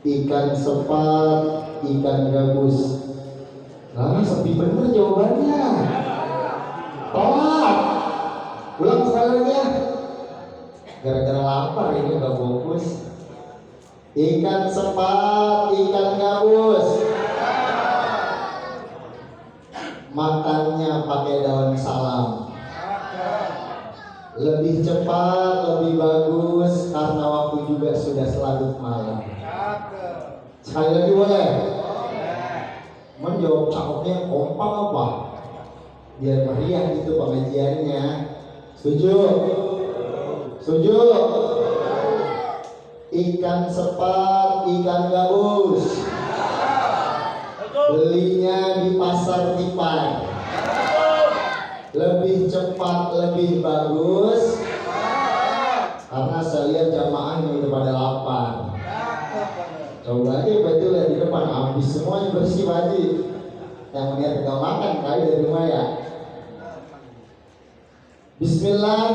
ikan sepat, ikan gabus. Nah, sepi bener jawabannya. Tolak. Ulang sekali lagi ya. Gara-gara lapar ini udah fokus. Ikan sepat, ikan gabus. Makannya pakai daun salam. Lebih cepat, lebih bagus karena waktu juga sudah larut malam. Sekali lagi boleh? Menjawab cakepnya kompak apa? Biar meriah gitu pengajiannya. Setuju? Setuju? Ikan sepat, ikan gabus. Belinya di pasar Tipai. Lebih cepat, lebih bagus. Karena saya lihat jamaahnya udah pada lapar. Coba aja betul lihat di depan, habis semuanya bersih Haji. Yang melihat gak makan kali dari rumah ya. Bismillah.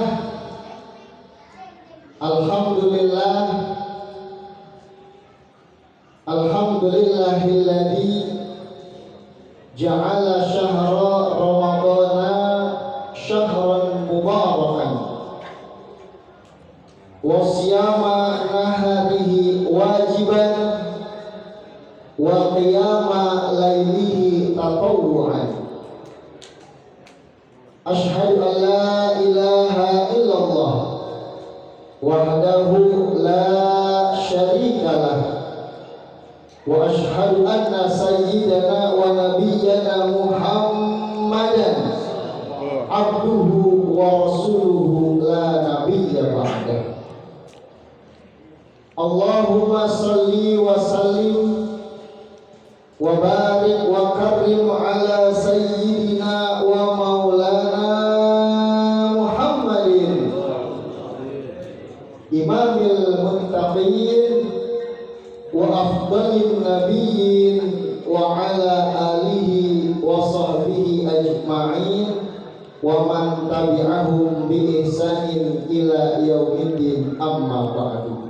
Alhamdulillah. Alhamdulillahilladzi ja'ala syahra ramadana syahran mubarakan wa siyama naharihi wajiban wa qiyama lailihi tatawwu'an. Asyhadu an la ilaha illallah wahdahu la syarika lah wa asyhadu anna sayyidana wa nabiyyana Muhammadan abduhu wa rasuluhu la nabiyya ba'dah. Allahumma salli wa sallim wa barik wa karrim ala sayyidina wa maulana Muhammadin imamil muttaqin wa afdalin nabiyyin wa ala alihi wa sahbihi ajma'in wa man tabi'ahum bi ihsanin ila yaumiddin amma ba'du.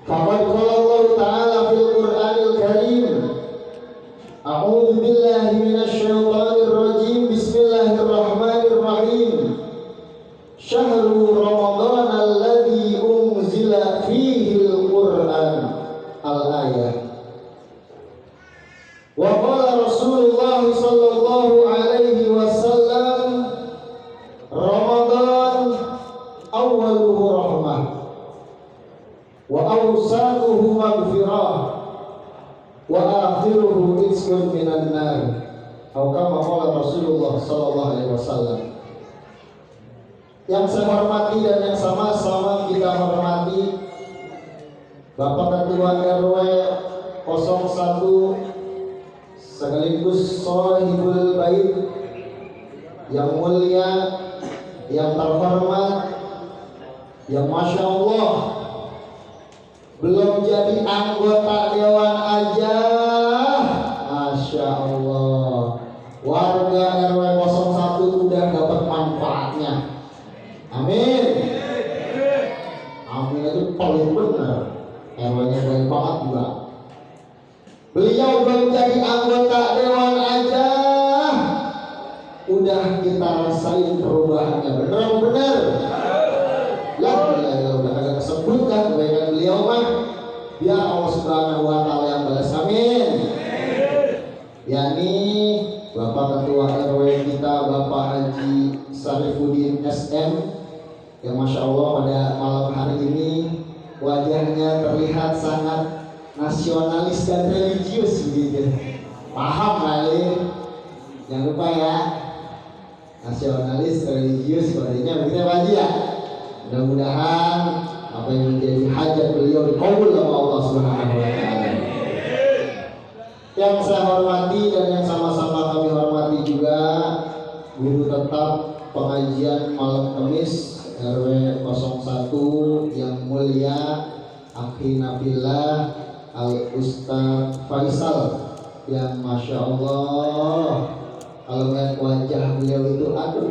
Faqad qala Allah ta'ala fil Qur'anil Karim a'udzu billahi minasy syaithanir rajim bismillahirrahmanirrahim syahrul ramadan alladzi unzila fihi al-Qur'an al-ayah wa qala Rasulullah sallallahu alaihi wasallam Ramadan awwaluhu rahmah wa awsatuhu maghfirah wa akhiruhu itqun minan nar atau kama qala Rasulullah sallallahu alaihi wasallam. Yang saya hormati dan yang sama-sama kita hormati Bapak Ketua RW 01 sekaligus Shahibul Bait yang mulia, yang terhormat, yang Masya Allah belum jadi anggota dewan aja, Masya Allah, warga RW 01 udah dapat manfaatnya. Amin. Amin itu paling benar. RW-nya baik banget juga. Beliau belum jadi anggota dewan aja, udah kita rasain perubahannya. Benar-benar. Lah, udah agak kesebutkan kebaikan beliau mah. Biar Allah Subhanahu wa taala yang balas. Amin. Yani Bapak Ketua RW kita Bapak Haji Sarifuddin SM yang Masya Allah pada malam hari ini wajahnya terlihat sangat nasionalis dan religius begitu. Paham kali? Jangan lupa ya, nasionalis religius kodenya begitu Pak Haji ya. Mudah-mudahan apa yang menjadi hajat beliau dikabul oleh Allah Subhanahu wa taala. Yang saya hormati dan yang sama-sama kami hormati juga guru tetap pengajian malam Kamis RW 01 yang mulia Akhi Nabilah Al Ustaz Faisal yang Masya Allah kalau melihat wajah beliau itu aduh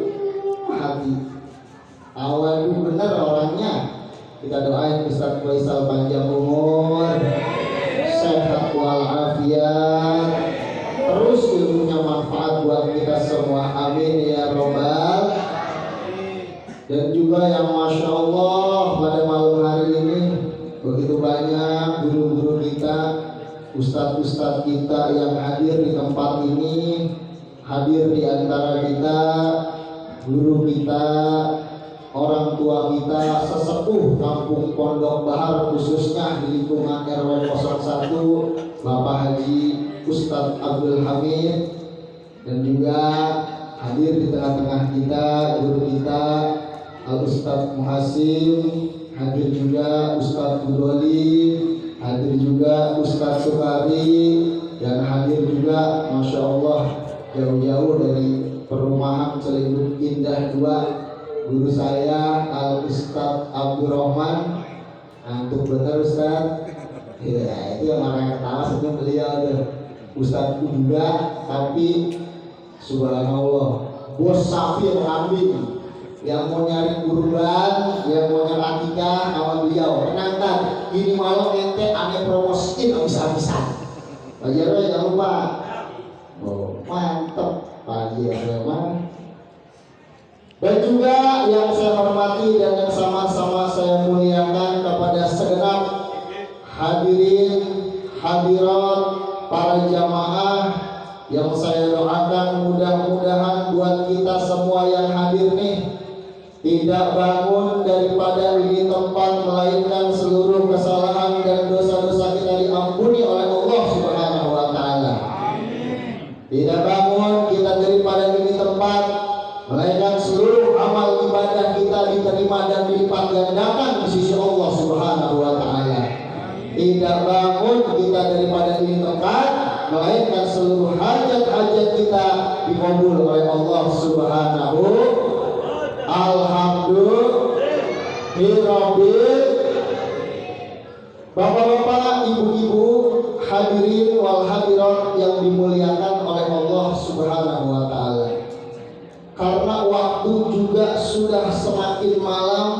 hati awal benar orangnya. Kita doain Ustaz Faisal panjang umur, Begitu banyak guru-guru kita, ustadz-ustadz kita yang hadir di tempat ini, hadir di antara kita, guru kita, orang tua kita, sesepuh kampung Pondok Bahar, khususnya di lingkungan RW 01, Bapak Haji Ustadz Abdul Hamid, dan juga hadir di tengah-tengah kita, guru kita Al-Ustadz Muhasim, hadir juga Ustadz Budoli, hadir juga Ustadz Sukari, dan hadir juga Masya Allah jauh-jauh dari perumahan Celinduk Indah 2, guru saya Al-Ustadz Abdurrahman. Antuk bener Ustadz. Ya, itu yang orang yang ketawa sebenarnya beliau tuh. Ustadz juga, tapi subhanallah, bos sapi yang kambing, yang mau nyari kurban, yang mau nyari akikah sama beliau. Tenangkan, ini malam ente aneh promosiin habis-habisan. Pak Jarwo jangan lupa. Oh, mantep Pak Jarwo. Dan juga yang saya hormati dan yang sama-sama saya muliakan kepada segenap hadirin, hadirat, para jamaah yang saya doakan mudah-mudahan buat kita semua yang hadir nih tidak bangun daripada ini tempat melainkan seluruh kesalahan dan dosa-dosa kita diampuni oleh Allah Subhanahu wa taala. Tidak bangun kita daripada ini tempat melainkan seluruh amal ibadah kita diterima dan dilipat gandakan di sisi Allah Subhanahu wa taala. Tidak bangun kita daripada ini tempat melainkan seluruh hajat-hajat kita dikabul oleh Allah Subhanahu. Alhamdulillah. Bapak-bapak, ibu-ibu, hadirin wal hadirat yang dimuliakan oleh Allah Subhanahu wa taala. Karena waktu juga sudah semakin malam,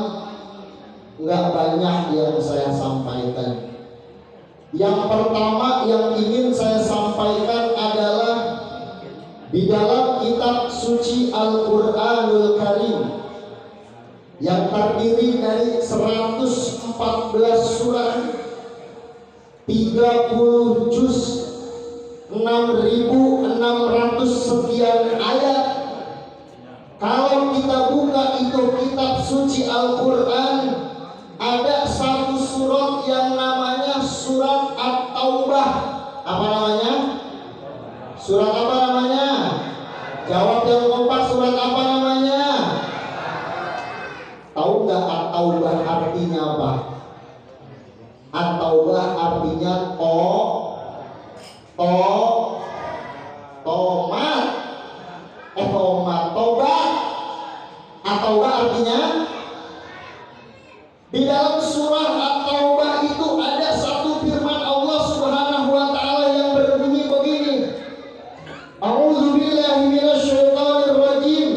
nggak banyak yang saya sampaikan. Yang pertama yang ingin saya sampaikan adalah di dalam kitab suci Al-Qur'anul Karim yang terdiri dari 114 surah, 30 juz, 6.600 sekian ayat. Kalau kita buka itu kitab suci Al-Quran, ada satu surat yang namanya surat At-Taubah. Apa namanya? Surat apa namanya? Jawab yang kompak, surat apa namanya? Tahu nggak At-Taubah artinya apa? At-Taubah artinya tomat. Tobat. At-Taubah artinya, di dalam surah At-Taubah itu ada satu firman Allah Subhanahu wa taala yang berbunyi begini. A'udzubillahi minasyaitonir rajim.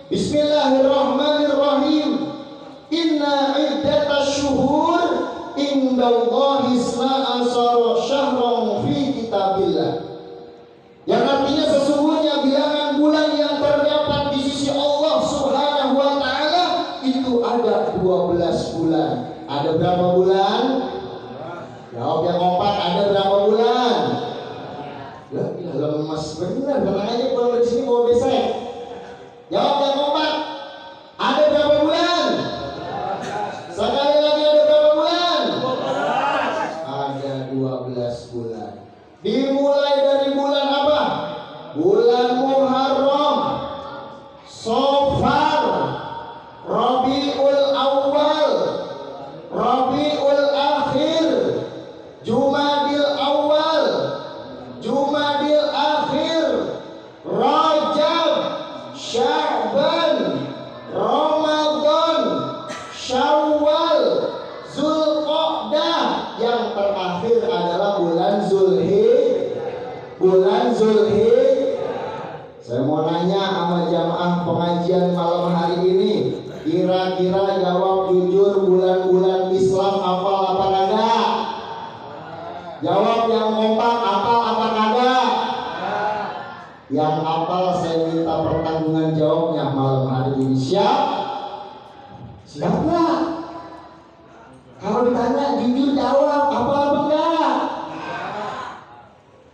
Bismillahirrahmanirrahim. Inna iddatasy syuhur indallahi 12 syahran fi kitabillah. Yang artinya sesungguhnya bilangan bulan yang terdapat di sisi Allah Subhanahu wa taala itu ada 12 bulan. Ada berapa bulan? Jawab yang kompak, ada berapa bulan? Ya, lemas benar. Tenang aja, kalau di sini mau besek. Jawab yang kompak. Ada berapa bulan? Sekali lagi, ada berapa bulan? Ada 12 bulan. Dimulai dari bulan apa? Bulan Muharram, Safar, Rabiul Awal, Rabiul Akhir, Jumadil Awal, Jumadil Akhir, Rajab, Sya'ban, Ramadan, Syawal, Zulqa'dah. Yang terakhir adalah bulan Zulhijjah. Saya mau nanya sama jamaah pengajian malam hari ini, kira-kira jawab jujur, bulan-bulan Islam hafal apa kagak? Jawab yang kompak, hafal apa kagak? Yang hafal saya minta pertanggungan jawabnya malam hari ini. Siap? Siap nggak? Kalau Kalau ditanya jujur jawab, apa enggak?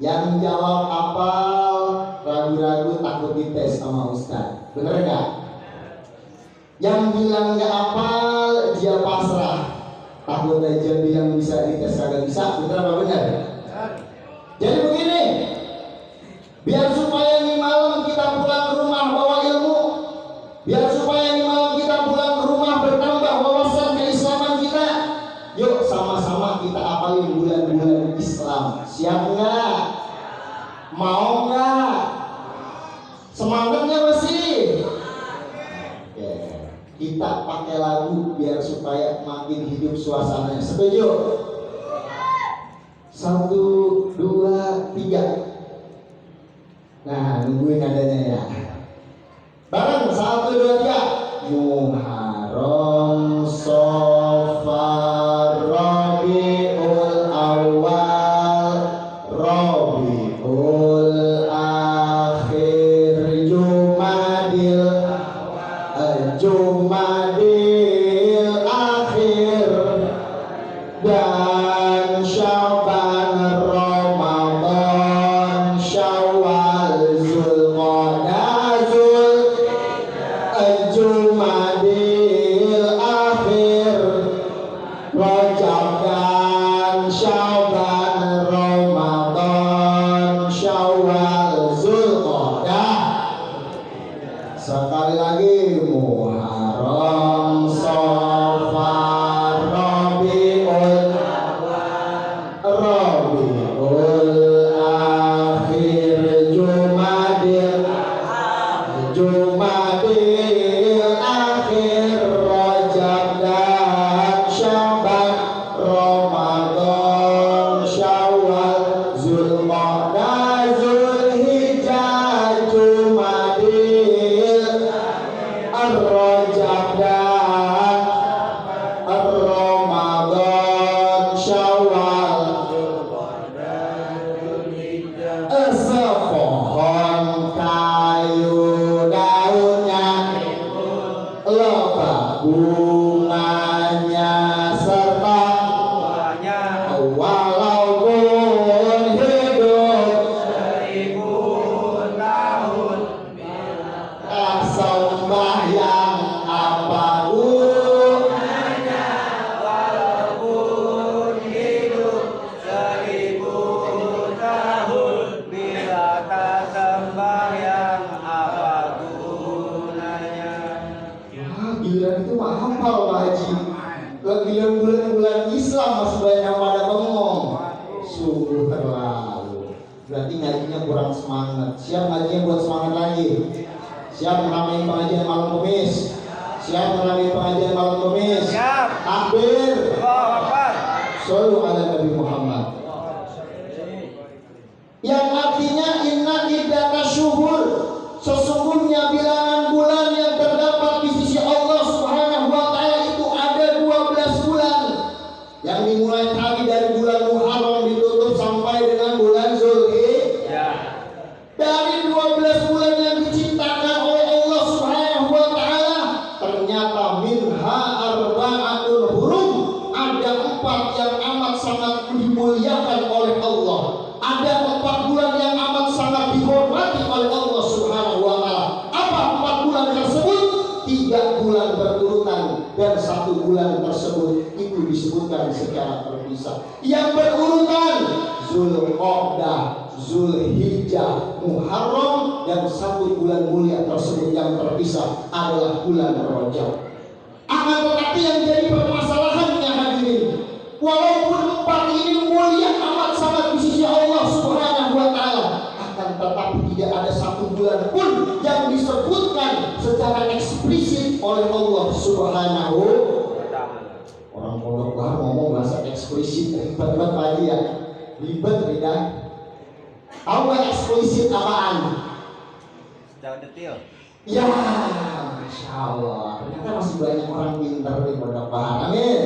Yang jawab apal, ragu-ragu takut dites sama Ustaz. Bener enggak? Yang bilang enggak apal, dia pasrah. Takut aja bilang bisa dites kagak bisa. Bener apa benar? Jadi begini, biar supaya ini malam kita pulang ke rumah bawa ilmu, biar supaya ini malam kita pulang ke rumah bertambah wawasan keislaman kita. Yuk sama-sama kita apalin bulan-bulan Islam. Siap nggak? Mau nggak? Semangatnya masih? Oke. Kita pakai lagu biar supaya makin hidup suasananya. Setuju? 1, 2, 3. Nah, nungguin adanya ya. Bareng 1, 2, 3. Muharram, Safar, Rabiul Awal, Rabiul Akhir, Jumadil Akhir, dan Syaban, Ramadan, Syawal, Zulqa'dah, Jumadil Akhir, Rajab dan Syaban, Ramadan, Syawal, Zulqa'dah. Sekali lagi, Muharram, Safar, Rabiul Akhir, Jumadil Akhir, Rajab dan Syaban, Ramadan, Syawal, Zulqa'dah, Zulhijjah, Jumadil, Rajab dan Ramadan, Syawal, sepohon kayu daunnya, lebat bunganya, serta walaupun hidup 1000 tahun, sembahyang apa gunanya, walaupun hidup 1000 tahun, bila tak sembahyang apa gunanya. Giliran itu mah hafal Pak Haji. Giliran bulan-bulan Islam masih banyak yang pada bengong. Sungguh terlalu. Berarti ngajinya kurang semangat. Siap ngajinya buat semangat lagi. Siap meramai pengajian malam Kamis. Siap meramai pengajian malam Kamis. Siap. Takbir. Allahu Akbar. Shallu ala Nabi Muhammad. Yang artinya inna iddata syuhur, sesungguhnya bilangan bulan yang terdapat di sisi Allah Subhanahu wa taala itu ada 12 bulan. Yang dimulai tadi dari bulan Muharram ditutup sampai dengan bulan Zulhijjah. Dari 12 bulan yang diciptakan oleh Allah Subhanahu wa taala, ternyata minha arba'atul hurum, ada 4 yang amat sangat dimuliakan oleh Allah. Ada 4 bulan yang amat sangat dihormati oleh Allah Subhanahu wa taala. Apa 4 bulan tersebut? 3 bulan berurutan dan 1 bulan tersebut itu disebutkan secara terpisah. Yang berurutan Zulqa'dah, Zulhijjah, Muharram, dan 1 bulan mulia tersebut yang terpisah adalah bulan Rajab. Akan tetapi yang jadi permasalahannya hadirin, walaupun 4 ini mulia amat sangat di sisi Allah Subhanahu wa taala, akan tetapi tidak ada 1 bulan pun yang disebutkan secara eksplisit oleh Allah Subhanahu wa taala. Orang pondok baru ngomong bahasa eksplisit, ribet lagi ya. Ribet tidak? Tahu nggak eksplisit apaan? Secara detail. Ya, Masya Allah. Ternyata masih banyak orang pintar di pondok baru. Amin.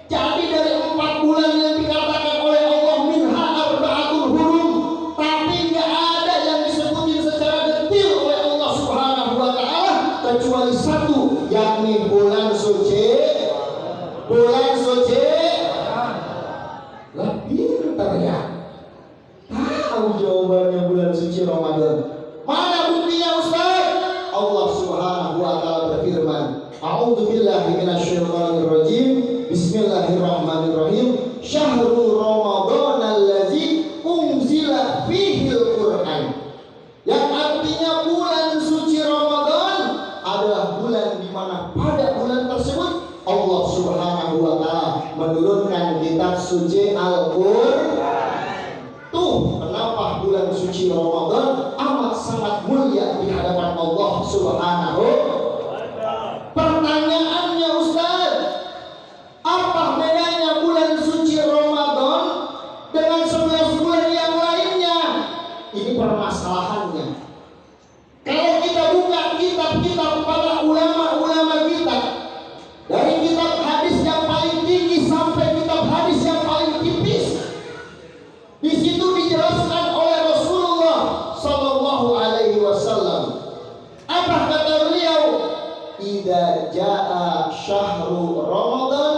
Jadi dari 4 bulan yang dikatakan oleh Allah minha arba'atul hurum, tapi nggak ada yang disebutin secara detail oleh Allah Subhanahu wa taala kecuali 1, yakni bulan suci kitab suci Al-Qur'an. Tuh kenapa bulan suci Ramadan amat sangat mulia di hadapan Allah Subhanahu. Pertanyaannya Ustaz, apa bedanya bulan suci Ramadan dengan 11 bulan yang lainnya? Ini permasalahannya. Kalau kita buka kitab-kitab para ulama-ulama kita, dari kitab hadis yang paling tinggi sampai kitab hadis yang paling tipis, di situ dijelaskan oleh Rasulullah Sallallahu Alaihi Wasallam. Apa kata beliau? Idza jaa syahru Ramadan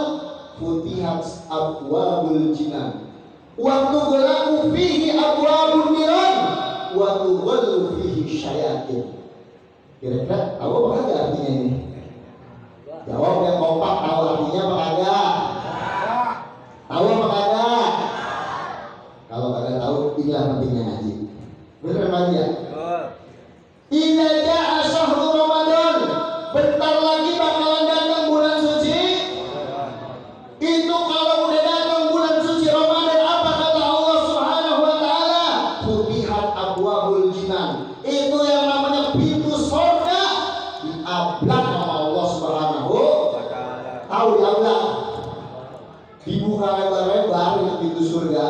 futihat abwabul jinan wa tughlaqu fihi abwabun niran wa tughallu fihi syayatin. Kira-kira tahu apa kagak artinya ini? Jawab yang kompak, tahu artinya apa kagak? Tahu apa kagak? Kalau kagak tahu, inilah pentingnya ngaji. Bener apa ya? Idza jaa syahru Ramadan, bentar lagi bakalan datang bulan suci. Itu kalau udah datang bulan suci Ramadan, apa kata Allah Subhanahu wa taala? Futihat abwabul jinan. Itu yang namanya pintu surga diablak sama Allah Subhanahu wa taala. Tahu diablak? Dibuka lebar-lebar pintu surga.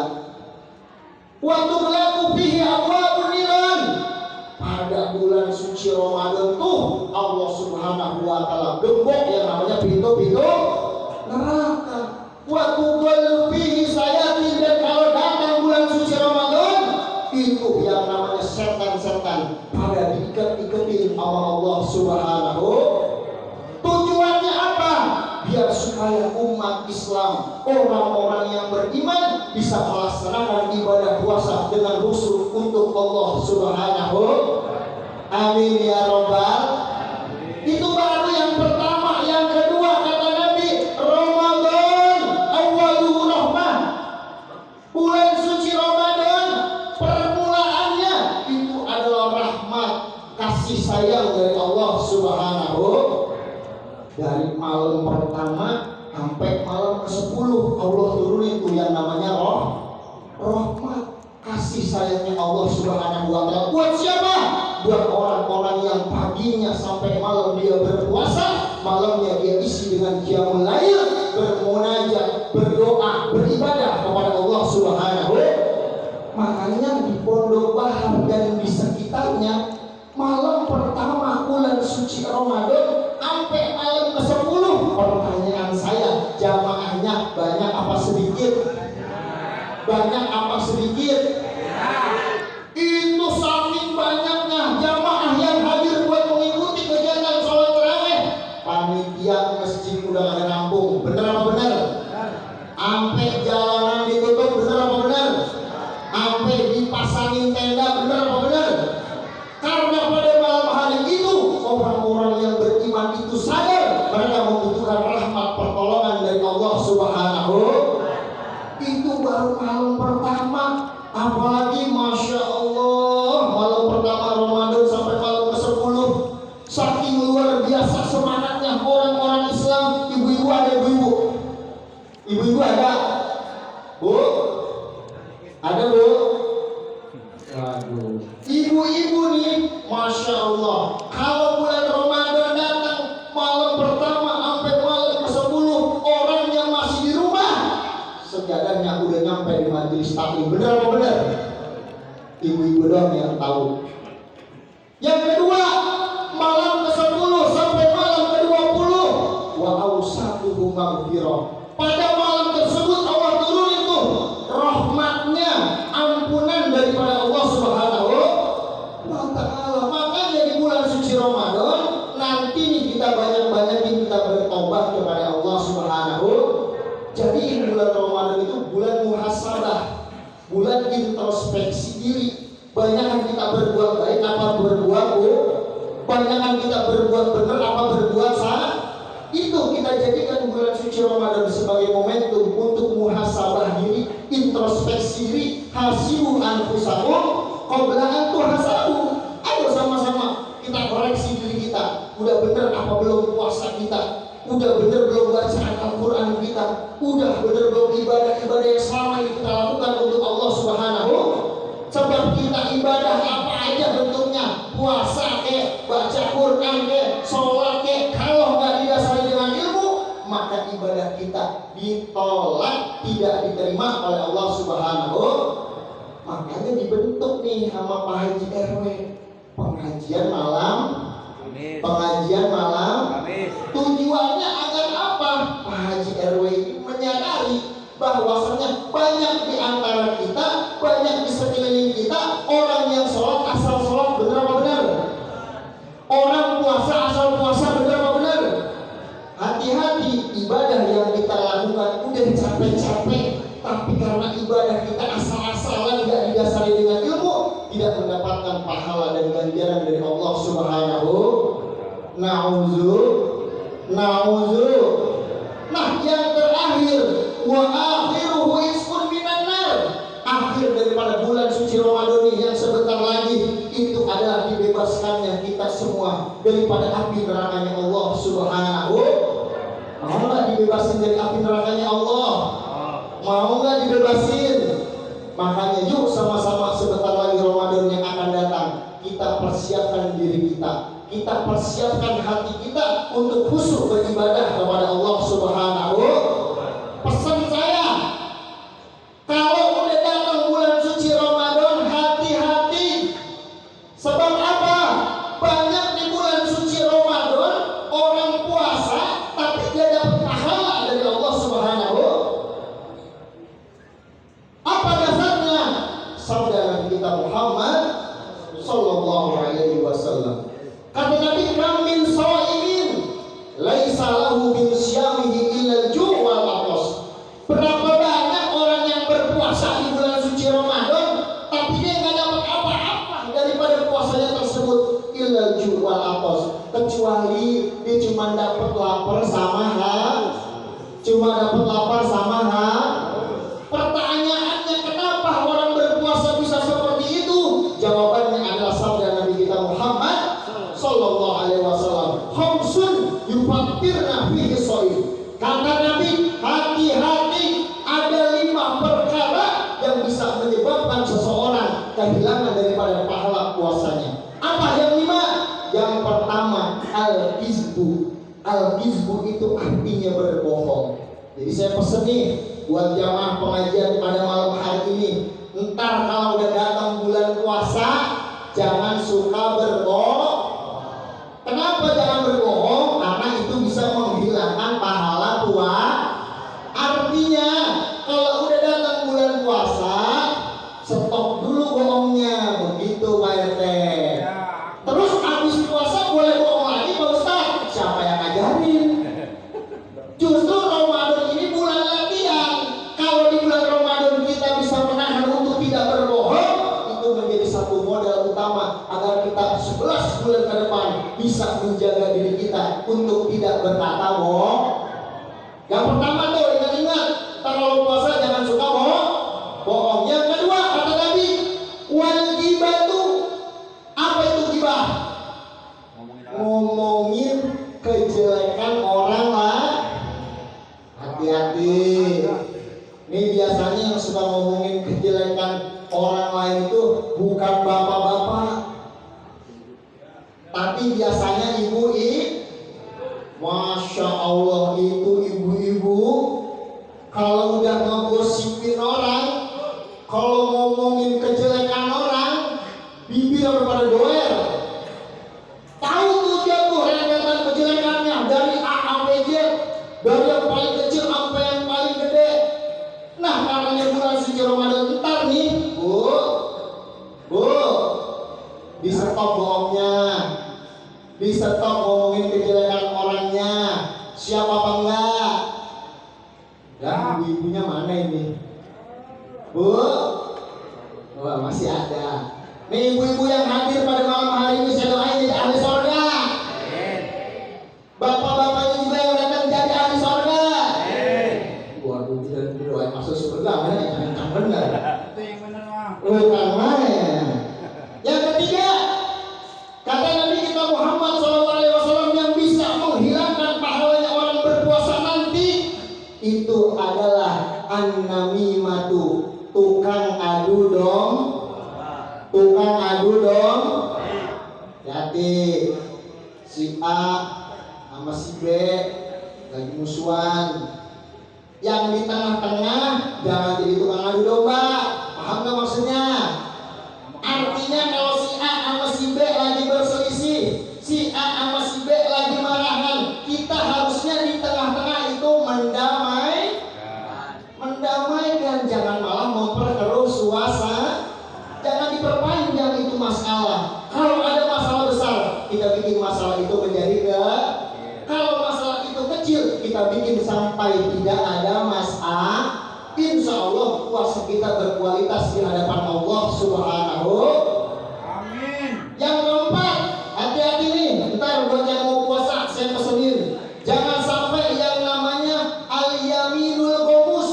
Waktu berlaku fihi abwabun niran. Pada bulan suci Ramadan tuh Allah Subhanahu wa taala gembok yang namanya pintu-pintu neraka. Waktu berlaku fihi sayatin. Dan kalau datang bulan suci Ramadan, itu yang namanya setan-setan pada diikat-ikatin sama Allah Subhanahu. Tujuannya apa? Biar supaya umat Islam, orang-orang yang beriman bisa melaksanakan ibadah puasa dengan khusyuk untuk Allah Subhanahu. Amin ya Rabbal. Itu baru yang pertama. Yang kedua kata Nabi, Ramadan awwaluhu rahmah. Bulan suci Ramadan permulaannya itu adalah rahmat, kasih sayang dari Allah Subhanahu. Dari malam pertama sampai malam ke-10 Allah turunin itu yang namanya rahmat, kasih sayangnya Allah Subhanahu wa taala. Buat siapa? Buat orang-orang yang paginya sampai malam dia berpuasa, malamnya dia isi dengan qiyamul lail, bermunajat, berdoa, beribadah kepada Allah Subhanahu. Makanya di Pondok Bahar dan di sekitarnya, malam pertama bulan suci Ramadan sampai malam ke-10, pertanyaan saya, jamaahnya banyak apa sedikit? Banyak apa sedikit? Itu saking banyaknya jamaah yang hadir buat mengikuti kegiatan sholat tarawih, panitia masjid udah ada nampung. Bener apa bener? Sampai jalanan ditutup, bener apa bener? Sampai dipasangin tenda, bener apa bener? Karena pada malam hari itu orang-orang yang beriman itu sadar mereka membutuhkan rahmat pertolongan dari Allah Subhanahu. Itu baru malam pertama. Apalagi Masya Allah, malam pertama Ramadan sampai malam ke-10, saking luar biasa semangatnya orang-orang Islam. Ibu-ibu ada ibu-ibu? Ibu-ibu ada? Bu? Ada bu? Waduh, ibu-ibu nih, Masya Allah, kalau bulan Ramadan datang malam pertama sampai malam ke-10, orang yang masih di rumah sejadahnya udah nyampe di majelis taklim. Bener apa bener? Ibu-ibu doang yang tahu. Yang kedua, malam ke-10 sampai malam ke-20, wa awsatuhu maghfirah. Pada malam tersebut Allah turun itu rahmatnya, ampunan daripada Allah Subhanahu wa taala. Makanya di bulan suci Ramadan nanti nih kita banyak-banyakin kita bertobat kepada Allah Subhanahu. Jadi bulan Ramadan itu bulan muhasabah, bulan introspeksi diri. Banyakan kita berbuat baik apa berbuat buruk, banyakan kita berbuat benar apa berbuat salah. Itu kita jadikan bulan suci Ramadan sebagai momentum untuk muhasabah diri, introspeksi diri. Hasibu anfusakum qabla an tuhasabu. Ayo sama-sama kita koreksi diri kita. Udah benar apa belum puasa kita? Udah bener belum bacaan Al-Quran kita? Udah bener belum ibadah-ibadah yang selama ini kita lakukan untuk Allah Subhanahu? Sebab kita ibadah apa aja bentuknya, puasa ke, baca Quran ke, sholat ke, kalau nggak didasari dengan ilmu, maka ibadah kita ditolak, tidak diterima oleh Allah Subhanahu. Makanya dibentuk nih sama Pak Haji RW, pengajian malam. Pengajian malam. Tujuannya agar apa? Pak Haji RW ini menyadari bahwasanya banyak di antara kita, banyak di sekeliling kita orang yang sholat asal sholat benar apa benar? Orang puasa asal puasa benar apa benar? Hati-hati, ibadah yang kita lakukan udah capek-capek, tapi karena ibadah kita asal-asalan gak didasari dengan ilmu, tidak mendapatkan pahala dan ganjaran dari Allah Subhanahu. Na'udzu. Nah, yang terakhir, wa akhiruhu isqun minan nar. Akhir daripada bulan suci Ramadan ini yang sebentar lagi itu adalah dibebaskannya kita semua daripada api nerakanya Allah Subhanahu. Mau nggak dibebasin dari api nerakanya Allah? Mau nggak dibebasin? Makanya yuk sama-sama sebentar lagi Ramadan yang akan datang, kita persiapkan diri kita. Kita persiapkan hati kita untuk khusyuk beribadah kepada Allah Subhanahu. Pesan saya, kalau udah datang bulan suci Ramadan, hati-hati. Sebab apa? Banyak di bulan suci Ramadan orang puasa tapi dia dapat pahala dari Allah Subhanahu. Apa dasarnya? Sabda Nabi kita Muhammad sallallahu alaihi wasallam. Kata Nabi, kam min shaimin laisa lahu min syamihi illa al-ju' wal 'athas. Berapa banyak orang yang berpuasa di bulan suci Ramadan tapi dia enggak dapat apa-apa daripada puasanya tersebut, illa al-ju' wal 'athas, kecuali dia cuma dapat lapar sama haus. Pertanyaannya, kenapa orang berpuasa bisa seperti itu? Jawabannya adalah sabda Nabi kita Muhammad sallallahu alaihi wasallam, khamsun yufattirna fihi shaim. Kata Nabi, hati-hati, ada 5 perkara yang bisa menyebabkan seseorang kehilangan daripada pahala puasanya. Apa yang 5? Yang pertama, al-kizbu. Al-kizbu itu artinya berbohong. Jadi saya pesen nih buat jamaah pengajian pada malam hari ini, entar kalau udah datang bulan puasa, jangan suka berbohong. Kenapa jangan berbohong? Karena itu bisa menghilangkan pahala puasa. Artinya, kalau udah datang bulan puasa, stop dulu bohongnya, begitu Pak RT. Terus habis puasa boleh bohong lagi Pak Ustaz? Siapa yang ngajarin? Justru Ramadan ini bulan latihan. Kalau di bulan Ramadan kita bisa menahan untuk tidak berbohong, itu menjadi satu modal utama agar kita 11 bulan ke depan bisa menjaga diri kita untuk tidak berkata bohong. Yang pertama tuh ingat-ingat, kalau puasa jangan suka bohong. Yang kedua kata Nabi, wal ghibatu. Apa itu ghibah? Ngomongin kejelekan orang lah. Hati-hati. Ini biasanya yang suka ngomongin kejelekan orang lain itu bukan bapak-bapak, tapi biasanya ibu. Masya Allah, itu ibu-ibu kalau udah ngegosipin orang, kalau ngomongin kejelekan orang, bibir pada doer. Tahu tuh dia tuh rentetan kejelekannya dari A sampai Z, dari yang paling kecil sampai yang paling gede. Nah, karena bulan suci Ramadan ntar nih, Bu, di stop bohongnya, di stop ngomongin kejelekan orangnya. Siapa apa enggak? Dan ibu-ibunya mana ini? Bu, wah masih ada. Nih ibu-ibu yang hadir pada malam hari ini, saya doain jadi ahli surga. Bapak-bapaknya juga yang datang jadi ahli surga. Waduh, tidak berdoa masuk surga, mana yang benar? Itu yang benar mah. Bukan main. Yang ketiga, kata Nabi kita Muhammad SAW, yang bisa menghilangkan pahalanya orang Namimatu, tukang adu dong. Tukang adu dong. Jadi si A sama si B lagi musuhan. Yang di tengah-tengah jangan jadi tukang adu domba. Paham gak maksudnya? Artinya kalau si A sama si B lagi berselisih, si A sama si B lagi marahan, kita harusnya di tengah-tengah itu mendamaikan, jangan malah memperkeruh suasana. Jangan diperpanjang itu masalah. Kalau ada masalah besar, kita bikin masalah itu menjadi kalau masalah itu kecil, kita bikin sampai tidak ada masalah. Insya Allah puasa kita berkualitas di hadapan Allah Subhanahu. Amin. Yang keempat, hati-hati nih. Ntar buat yang mau puasa, saya pesenin, jangan sampai yang namanya al-yaminul ghamus.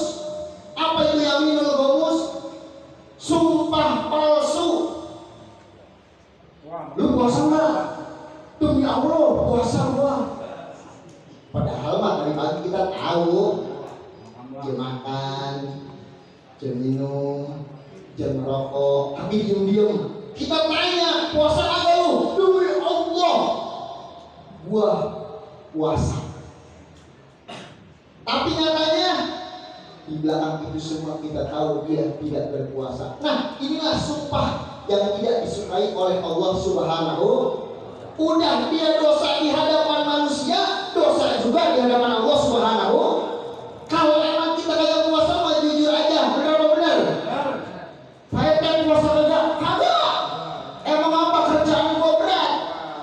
Apa itu yaminul ghamus? Sumpah palsu. Lu puasa nggak? Demi Allah puasa gua. Padahal mah dari pagi kita tahu jam makan, jam minum, jam merokok, tapi diem-diem kita tanya, puasa apa lu? Demi Allah gua puasa. Tapi nyatanya di belakang itu semua kita tahu dia tidak berpuasa. Nah, inilah sumpah yang tidak disukai oleh Allah Subhanahu. Udah dia dosa di hadapan manusia, dosa juga di hadapan Allah Subhanahu. Kalau emang kita kayak puasa mah jujur aja, benar benar. Saya kan puasa kagak. Emang apa kerjaan gua berat?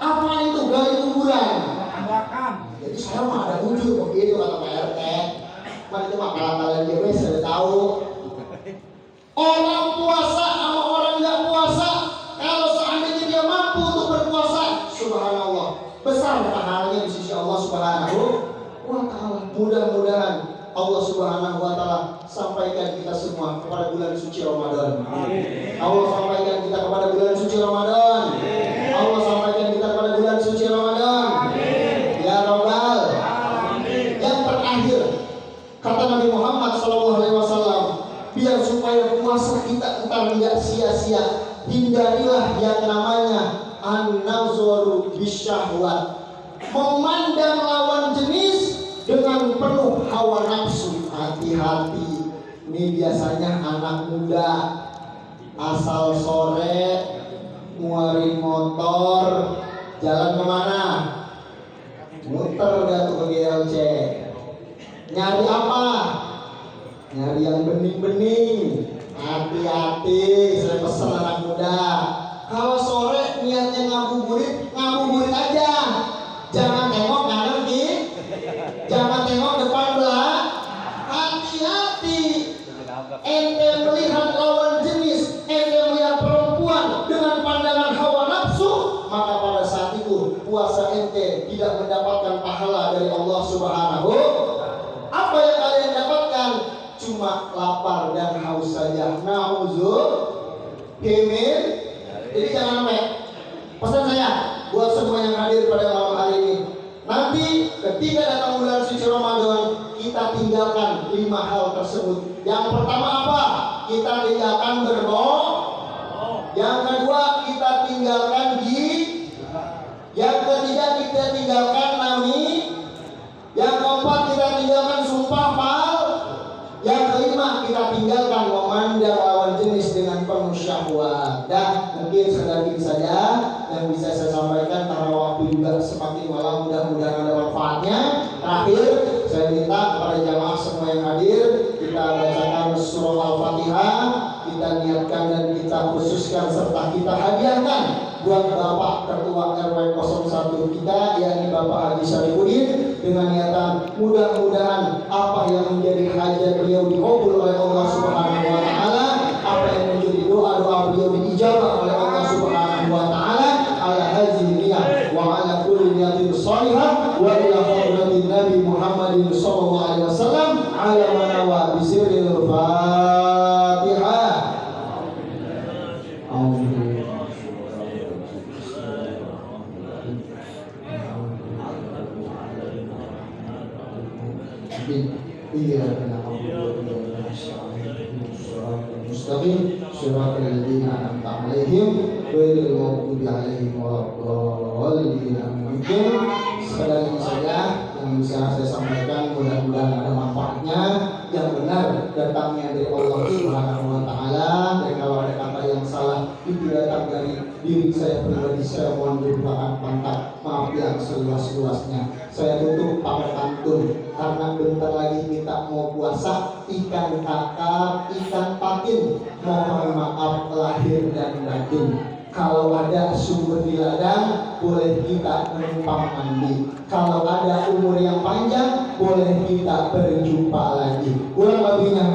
Apaan itu gali kuburan? Jadi saya mah ada ujur begitu kata Pak RT. Mana itu mah kalah-kalah dia sudah tahu. Orang puasa sama orang nggak puasa, kalau seandainya dia mampu untuk berpuasa, subhanallah, besar pahalanya di sisi Allah Subhanahu wa Ta'ala. Mudah-mudahan Allah Subhanahu wa Ta'ala sampaikan kita semua kepada bulan suci Ramadan. Allah sampaikan kita kepada bulan suci Ramadan. Allah sampaikan kita kepada bulan suci Ramadan. Ya Rabbal. Yang terakhir, kata Nabi Muhammad SAW, biar supaya puasa kita entar tidak sia-sia, hindarilah yang namanya an-nazaru bisyahwat, memandang lawan jenis dengan penuh hawa nafsu. Hati-hati, ini biasanya anak muda asal sore nguarin motor, jalan kemana? Muter dah tuh ke GLC. Nyari apa? Nyari yang bening-bening. Hati-hati, saya pesan anak muda. Kalau sore niatnya ngabuburit aja. Jangan tengok kanan kiri, jangan tengok depan belakang. Hati-hati. Ente melihat lawan jenis, ente melihat perempuan dengan pandangan hawa nafsu, maka pada saat itu puasa ente tidak mendapatkan pahala dari Allah Subhanahu. Apa yang kalian dapatkan? Cuma lapar dan haus saja. Na'udzubillah. Jadi jangan sampai. Pesan saya buat semua yang hadir pada malam hari ini, nanti ketika datang bulan suci Ramadan, kita tinggalkan 5 hal tersebut. Yang pertama apa? Kita tinggalkan berbohong. Yang kedua, kita tinggalkan yang ketiga, kita tinggalkan nami. Yang keempat, kita tinggalkan sumpah pal. Yang kelima, kita tinggalkan memandang lawan jenis dengan penuh syahwat. Dan mungkin sedikit saja yang bisa saya sampaikan karena waktu juga semakin malam, mudah-mudahan ada manfaatnya. Terakhir, saya minta kepada jamaah semua yang hadir, kita bacakan surah Al-Fatihah, kita niatkan dan kita khususkan serta kita hadiahkan buat Bapak Ketua RW 01 kita, yakni Bapak Haji Syarifuddin, dengan niatan mudah-mudahan apa yang menjadi hajat beliau dikabul oleh Allah Subhanahu wa Ta'ala, apa yang menjadi doa-doa beliau diijabah oleh Allah Subhanahu wa Ta'ala, ala hadhihi niyah wa ala kulli niyatin shalihah wa ila hadratin Nabi Muhammadin sallallahu alaihi wasallam ala manawa bisirril Fatihah. Iya, mustaqim shiratal ladzina an'amta 'alaihim ghairil maghdubi 'alaihim waladdallin. Mungkin sekadar ini saja yang bisa saya sampaikan, mudah-mudahan ada manfaatnya yang benar datangnya dari Allah Subhanahu wa taala, dan kalau ada kata yang salah itu datang dari diri saya pribadi, saya mohon dibukakan pantat maaf yang seluas-luasnya. Saya tutup pakai pantun karena bentar lagi kita mau puasa. Ikan kakap, ikan patin, mohon maaf lahir dan batin. Kalau ada sumber di ladang, boleh kita menumpang mandi. Kalau ada umur yang panjang, boleh kita berjumpa lagi. Kurang lebihnya